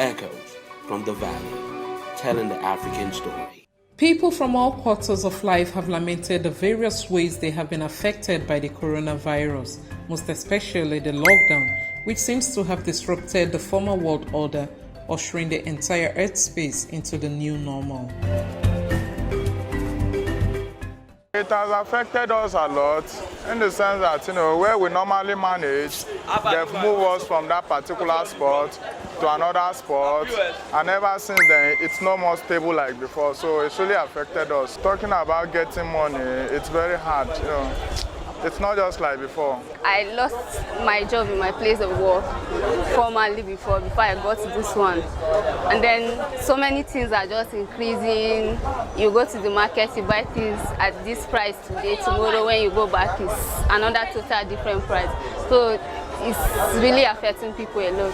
Echoes from the Valley, telling the African story. People from all quarters of life have lamented the various ways they have been affected by the coronavirus, most especially the lockdown, which seems to have disrupted the former world order, ushering the entire Earth space into the new normal. It has affected us a lot in the sense that, where we normally manage, they've moved us from that particular spot to another spot, and ever since then, it's no more stable like before, so it's really affected us. Talking about getting money, it's very hard, It's not just like before. I lost my job in my place of work formerly before I got to this one. And then so many things are just increasing. You go to the market, you buy things at this price today, tomorrow when you go back is another total different price. So it's really affecting people a lot.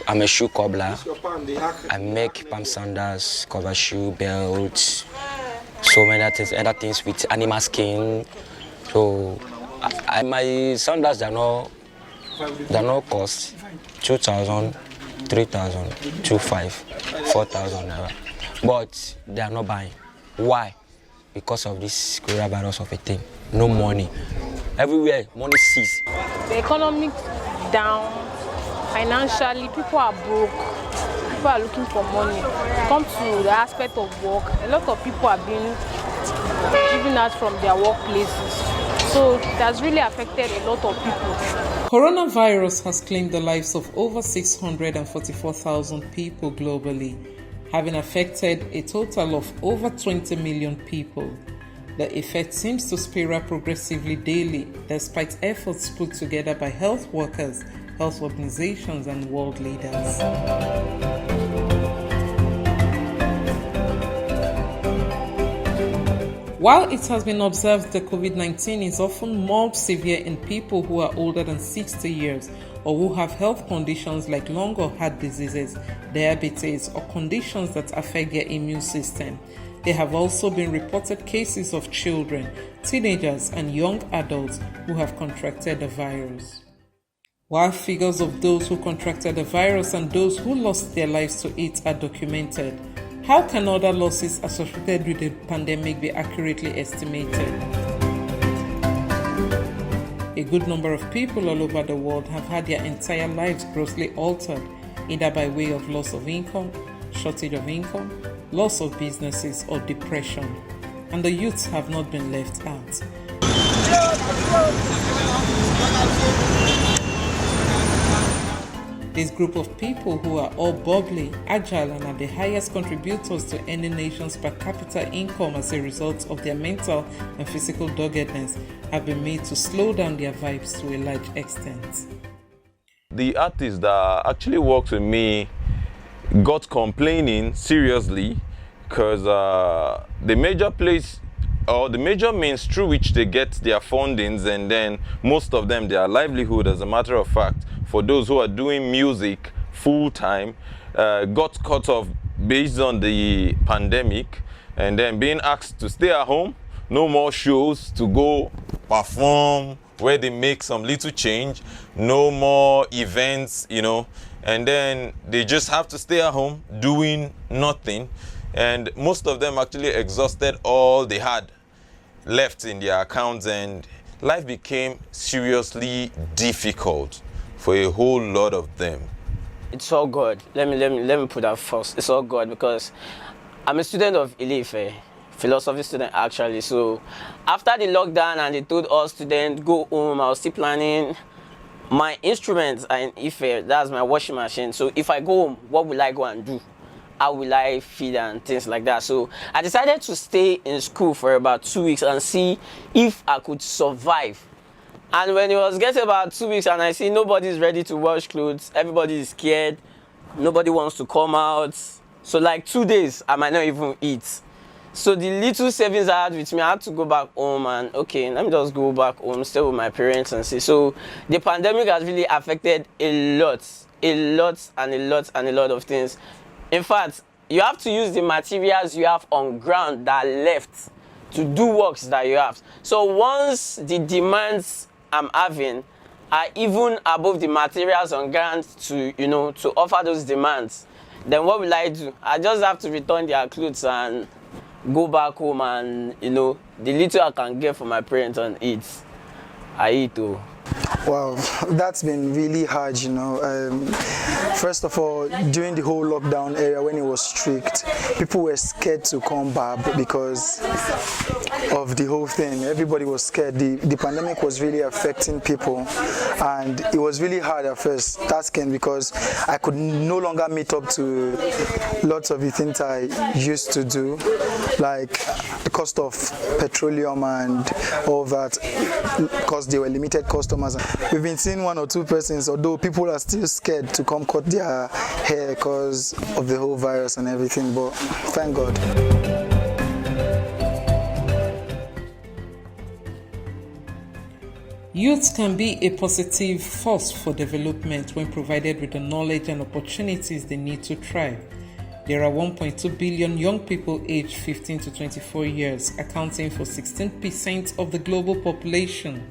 I'm a shoe cobbler. I make palm sandals, cover shoe, belts, so many other things with animal skin. So my sandals they're not cost 2,000, 3,000, 2,500, 4,000 naira. But they are not buying. Why? Because of this coronavirus of a thing. No money. Everywhere money cease. The economy down, financially people are broke. People are looking for money. Come to the aspect of work, a lot of people are being driven out from their workplaces. So it has really affected a lot of people. Coronavirus has claimed the lives of over 644,000 people globally, having affected a total of over 20 million people. The effect seems to spiral progressively daily, despite efforts put together by health workers, health organizations, and world leaders. While it has been observed that COVID-19 is often more severe in people who are older than 60 years or who have health conditions like lung or heart diseases, diabetes, or conditions that affect their immune system, there have also been reported cases of children, teenagers, and young adults who have contracted the virus. While figures of those who contracted the virus and those who lost their lives to it are documented, how can other losses associated with the pandemic be accurately estimated? A good number of people all over the world have had their entire lives grossly altered, either by way of loss of income, shortage of income, loss of businesses, or depression. And the youths have not been left out. This group of people who are all bubbly, agile, and are the highest contributors to any nation's per capita income as a result of their mental and physical doggedness have been made to slow down their vibes to a large extent. The artist that actually works with me got complaining seriously because the major place or the major means through which they get their fundings, and then most of them their livelihood, as a matter of fact, for those who are doing music full-time, got cut off based on the pandemic, and then being asked to stay at home, no more shows to go perform where they make some little change, no more events, and then they just have to stay at home doing nothing, and most of them actually exhausted all they had left in their accounts, and life became seriously difficult for a whole lot of them. It's all God. Let me put that first. It's all God because I'm a student of Ile-Ife, philosophy student actually. So after the lockdown and they told us students go home, I was still planning my instruments are in Ife. That's my washing machine. So if I go home, what will I go and do? How will I feed and things like that? So I decided to stay in school for about 2 weeks and see if I could survive. And when it was getting about 2 weeks and I see nobody's ready to wash clothes, everybody is scared, nobody wants to come out. So like 2 days, I might not even eat. So the little savings I had with me, I had to go back home and okay, let me just go back home, stay with my parents and see. So the pandemic has really affected a lot of things. In fact, you have to use the materials you have on ground that are left to do works that you have. So once the demands I'm having are even above the materials on ground to, to offer those demands, then what will I do? I just have to return their clothes and go back home, and you know, the little I can get from my parents and eat, I eat too. Wow, that's been really hard, you know. First of all, during the whole lockdown area when it was strict, people were scared to come back because of the whole thing. Everybody was scared. The pandemic was really affecting people, and it was really hard at first, tasking, because I could no longer meet up to lots of the things I used to do, like the cost of petroleum and all that, because they were limited customers. We've been seeing 1 or 2 persons, although people are still scared to come cut their hair because of the whole virus and everything, but thank God. Youth can be a positive force for development when provided with the knowledge and opportunities they need to thrive. There are 1.2 billion young people aged 15 to 24 years, accounting for 16% of the global population.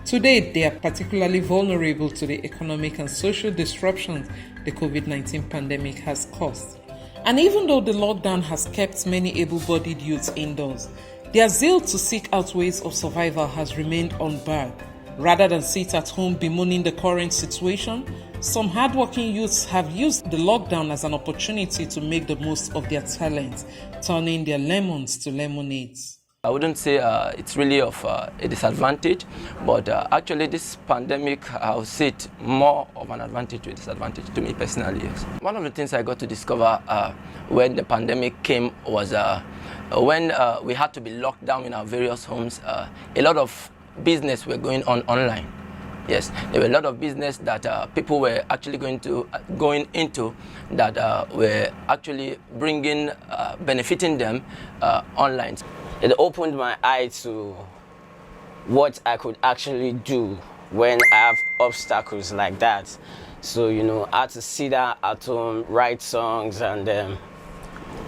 Today, they are particularly vulnerable to the economic and social disruptions the COVID-19 pandemic has caused. And even though the lockdown has kept many able-bodied youths indoors, their zeal to seek out ways of survival has remained unbarred. Rather than sit at home bemoaning the current situation, some hardworking youths have used the lockdown as an opportunity to make the most of their talents, turning their lemons to lemonades. I wouldn't say it's really of a disadvantage, but actually this pandemic, I would say it more of an advantage to a disadvantage to me personally. Yes. One of the things I got to discover when the pandemic came was when we had to be locked down in our various homes, a lot of business were going on online. Yes, there were a lot of business that people were actually going into that were actually bringing, benefiting them online. It opened my eye to what I could actually do when I have obstacles like that. So, you know, I had to sit down at home, write songs, and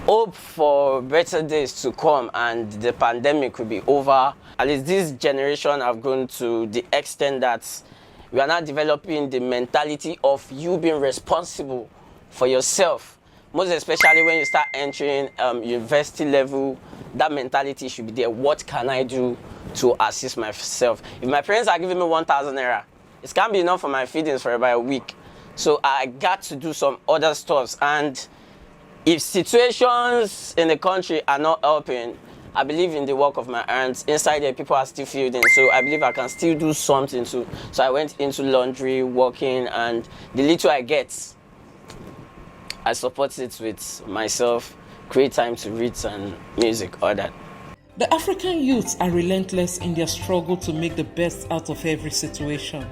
hope for better days to come and the pandemic will be over. At least this generation have grown to the extent that we are now developing the mentality of you being responsible for yourself. Most especially when you start entering university level, that mentality should be there. What can I do to assist myself? If my parents are giving me 1,000 naira, it can't be enough for my feedings for about a week. So I got to do some other stuff. And if situations in the country are not helping, I believe in the work of my hands. Inside there, people are still feeding. So I believe I can still do something too. So I went into laundry, working, and the little I get, I support it with myself, create time to read and music, all that. The African youths are relentless in their struggle to make the best out of every situation.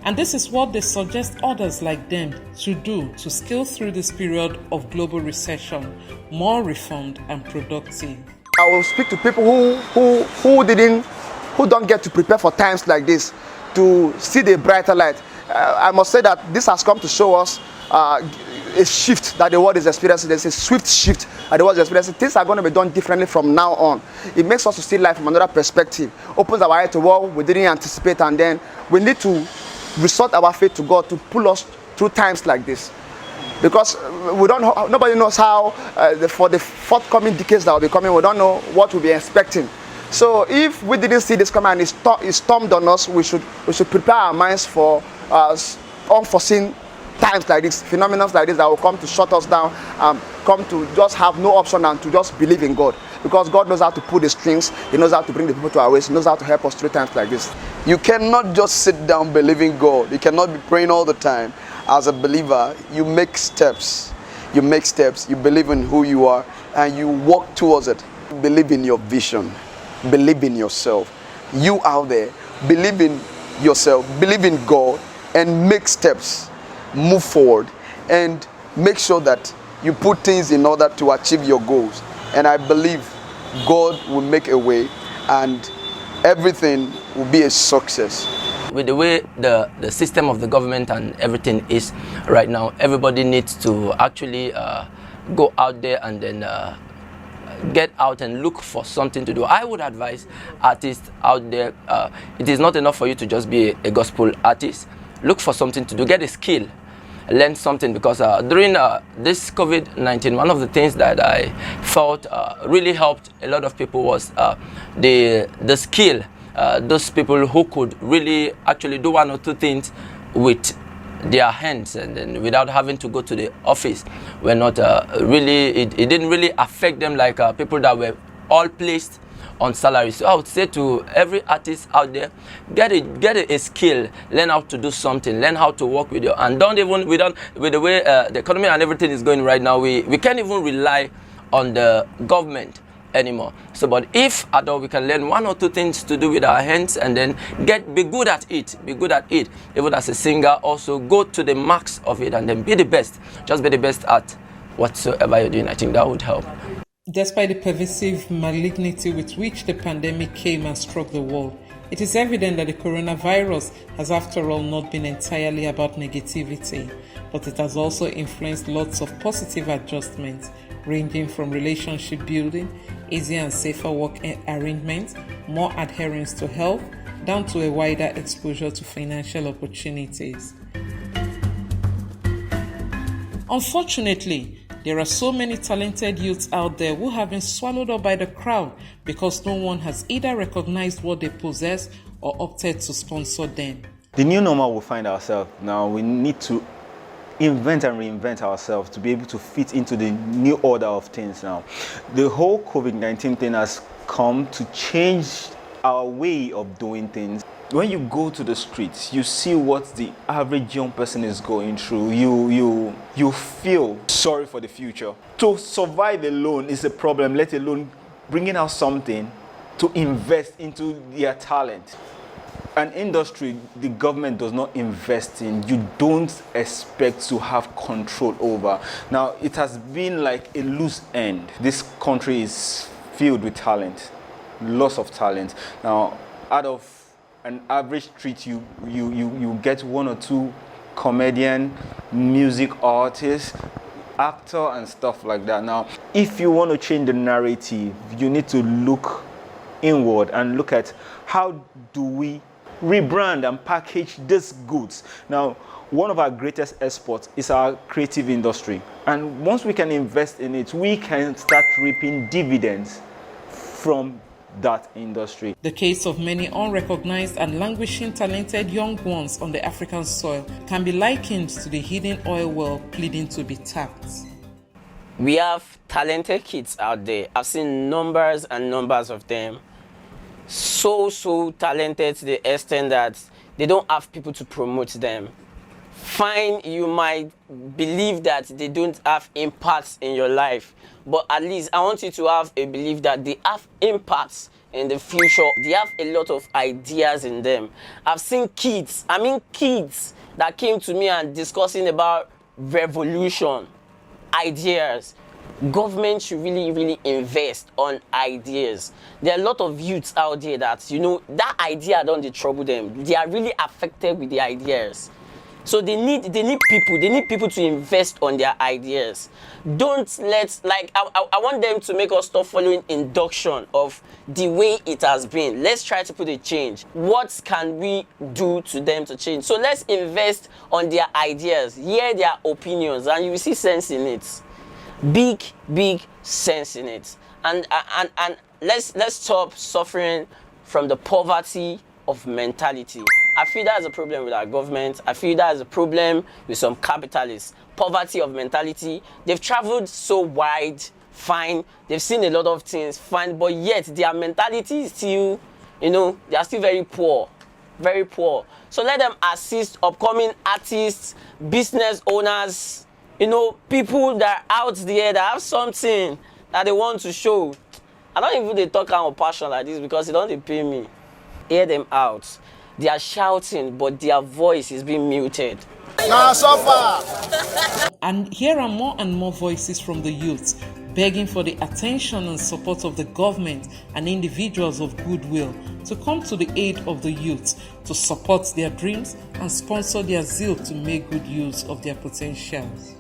And this is what they suggest others like them to do to scale through this period of global recession, more reformed and productive. I will speak to people who don't get to prepare for times like this to see the brighter light. I must say that this has come to show us a shift that the world is experiencing. There's a swift shift that the world is experiencing. Things are going to be done differently from now on. It makes us to see life from another perspective, opens our eye to what we didn't anticipate, and then we need to resort our faith to God to pull us through times like this. Because nobody knows how for the forthcoming decades that will be coming, we don't know what we'll be expecting. So if we didn't see this coming and it stormed on us, we should prepare our minds for unforeseen times like this, phenomena like this that will come to shut us down, come to just have no option than to just believe in God. Because God knows how to pull the strings, He knows how to bring the people to our ways, He knows how to help us through times like this. You cannot just sit down believing God. You cannot be praying all the time. As a believer, you make steps. You make steps. You believe in who you are and you walk towards it. Believe in your vision. Believe in yourself. You out there, believe in yourself, believe in God, and make steps. Move forward and make sure that you put things in order to achieve your goals. And I believe God will make a way and everything will be a success. With the way the system of the government and everything is right now, everybody needs to actually go out there and then get out and look for something to do. I would advise artists out there, it is not enough for you to just be a gospel artist. Look for something to do, get a skill. learn something, because during this COVID-19, one of the things that I felt really helped a lot of people was the skill. Those people who could really actually do one or two things with their hands, and then without having to go to the office, were not really, it didn't really affect them like people that were all placed on salary. So I would say to every artist out there, get a skill, learn how to do something, learn how to work with your, and with the way the economy and everything is going right now, we can't even rely on the government anymore. So but if at all we can learn one or two things to do with our hands, and then be good at it, even as a singer, also go to the max of it, and then be the best, just be the best at whatsoever you're doing. I think that would help. Despite the pervasive malignity with which the pandemic came and struck the world, it is evident that the coronavirus has after all not been entirely about negativity, but it has also influenced lots of positive adjustments, ranging from relationship building, easier and safer work arrangements, more adherence to health, down to a wider exposure to financial opportunities. Unfortunately, there are so many talented youths out there who have been swallowed up by the crowd because no one has either recognized what they possess or opted to sponsor them. The new normal we find ourselves now, we need to invent and reinvent ourselves to be able to fit into the new order of things now. The whole COVID-19 thing has come to change our way of doing things. When you go to the streets, you see what the average young person is going through. You feel sorry for the future. To survive alone is a problem, let alone bringing out something to invest into their talent. An industry the government does not invest in, you don't expect to have control over. Now, it has been like a loose end. This country is filled with talent, lots of talent. Now, out of an average street, you get one or two comedian, music artists, actor and stuff like that. Now, if you want to change the narrative, you need to look inward and look at how do we rebrand and package these goods. Now, one of our greatest exports is our creative industry, and once we can invest in it, we can start reaping dividends from that industry. The case of many unrecognized and languishing talented young ones on the African soil can be likened to the hidden oil well pleading to be tapped. We have talented kids out there. I've seen numbers and numbers of them. So talented to the extent that they don't have people to promote them. Fine, you might believe that they don't have impacts in your life, but at least I want you to have a belief that they have impacts in the future. They have a lot of ideas in them. I've seen kids that came to me and discussing about revolution, ideas. Government should really invest on ideas. There are a lot of youths out there that, that idea don't trouble them. They are really affected with the ideas. So they need people to invest on their ideas. Don't let, I want them to make us stop following induction of the way it has been. Let's try to put a change. What can we do to them to change? So let's invest on their ideas, hear their opinions, and you will see sense in it. Big sense in it. And let's stop suffering from the poverty of mentality. I feel that's a problem with our government. I feel that's a problem with some capitalists. Poverty of mentality. They've traveled so wide, fine. They've seen a lot of things, fine. But yet their mentality is still, they are still very poor. Very poor. So let them assist upcoming artists, business owners, people that are out there that have something that they want to show. I don't even talk out of passion like this because they don't pay me. Hear them out. They are shouting, but their voice is being muted. And here are more and more voices from the youth begging for the attention and support of the government and individuals of goodwill to come to the aid of the youth to support their dreams and sponsor their zeal to make good use of their potentials.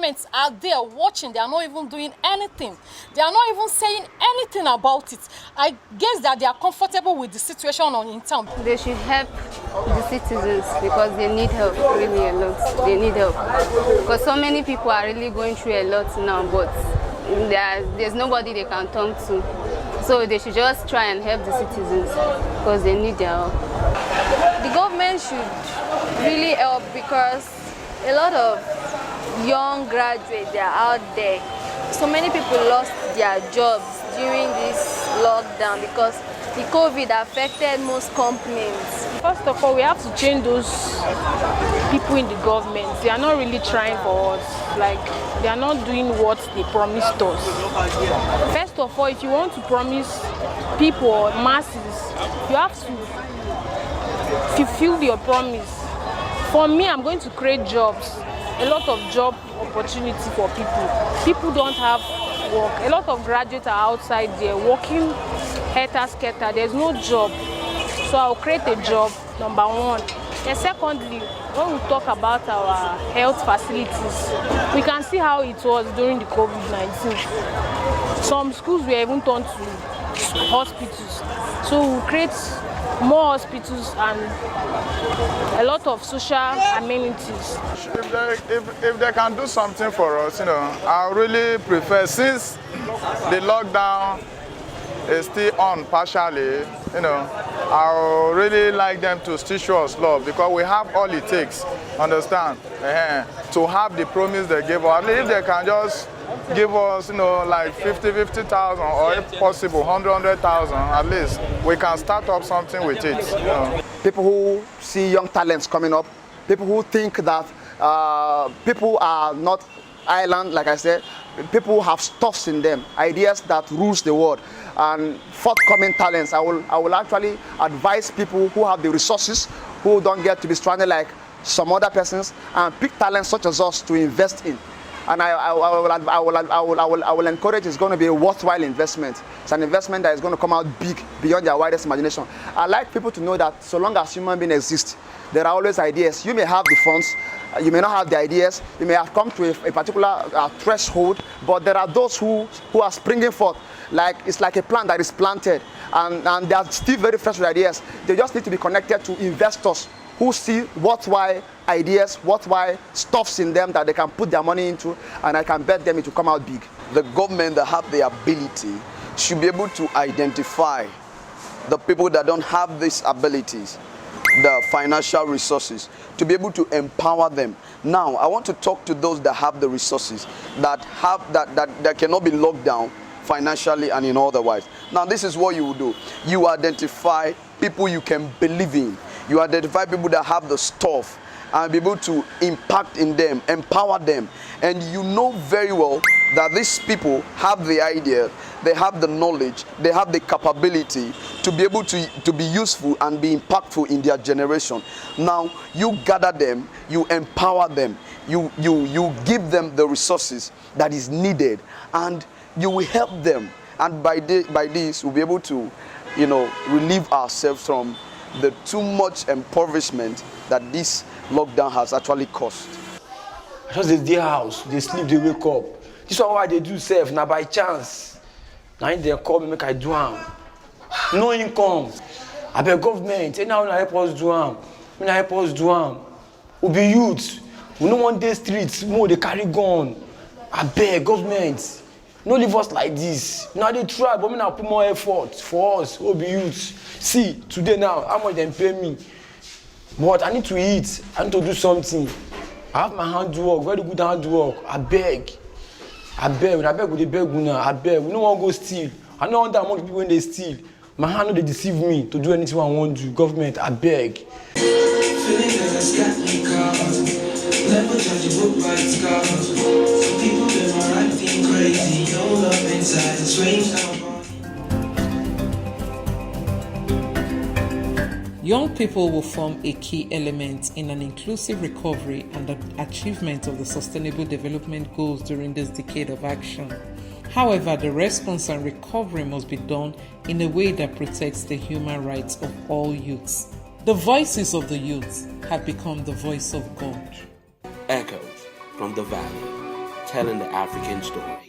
governments are there watching. They are not even doing anything. They are not even saying anything about it. I guess that they are comfortable with the situation in town. They should help the citizens because they need help really a lot. They need help because so many people are really going through a lot now, but there's nobody they can turn to. So they should just try and help the citizens because they need their help. The government should really help because a lot of young graduates, they are out there. So many people lost their jobs during this lockdown because the COVID affected most companies. First of all, we have to change those people in the government. They are not really trying for us. Like, they are not doing what they promised us. First of all, if you want to promise people or masses, you have to fulfill your promise. For me, I'm going to create jobs, a lot of job opportunity for people. People don't have work. A lot of graduates are outside there working helter-skelter. There's no job. So I'll create a job, number one. And secondly, when we talk about our health facilities, we can see how it was during the COVID-19. Some schools were even turned to hospitals. So we'll create more hospitals and a lot of social amenities. If they can do something for us, I really prefer, since the lockdown is still on partially, I would really like them to still show us love because we have all it takes, understand, to have the promise they gave us. At least if they can just give us, like 50,000 or if possible 100,000, at least we can start up something with it. People who see young talents coming up, people who think that people are not island, like I said, people who have stuffs in them, ideas that rules the world, and forthcoming talents. I will actually advise people who have the resources, who don't get to be stranded like some other persons, and pick talents such as us to invest in. And I will encourage it's going to be a worthwhile investment. It's an investment that is going to come out big, beyond their widest imagination. I like people to know that so long as human beings exist, there are always ideas. You may have the funds, you may not have the ideas, you may have come to a particular threshold, but there are those who are springing forth. It's like a plant that is planted, and they are still very fresh with ideas. They just need to be connected to investors who see worthwhile ideas, worthwhile stuffs in them that they can put their money into, and I can bet them it will come out big. The government that have the ability should be able to identify the people that don't have these abilities, the financial resources, to be able to empower them. Now, I want to talk to those that have the resources, that cannot be locked down financially and in otherwise. Now, this is what you will do. You identify people you can believe in. You identify people that have the stuff and be able to impact in them, empower them. And you know very well that these people have the idea, they have the knowledge, they have the capability to be able to be useful and be impactful in their generation. Now, you gather them, you empower them, you give them the resources that is needed, and you will help them. And by this, we'll be able to, relieve ourselves from the too much impoverishment that this lockdown has actually caused. Just they house, they sleep, they wake up. This is why they do self, now by chance. Now they call me, make I do am. No income. I beg government, now help us do am. Help us do am. We be youth. We no want day streets, more they carry gun. I beg government. No leave us like this. Now they try, but me now put more effort for us, who be youth. See, today now, how much they pay me? But I need to eat, I need to do something. I have my handwork, very good handwork. I beg. When I beg, we beg now. I beg. We don't want to go steal. I don't want that much people when they steal. My hand, they deceive me to do anything I want to do. Government, I beg. Never judge a book by its covers. Some people that are acting crazy, no love inside, it's strange now. Young people will form a key element in an inclusive recovery and the achievement of the Sustainable Development Goals during this decade of action. However, the response and recovery must be done in a way that protects the human rights of all youths. The voices of the youth have become the voice of God. Echoes from the Valley. telling the African story.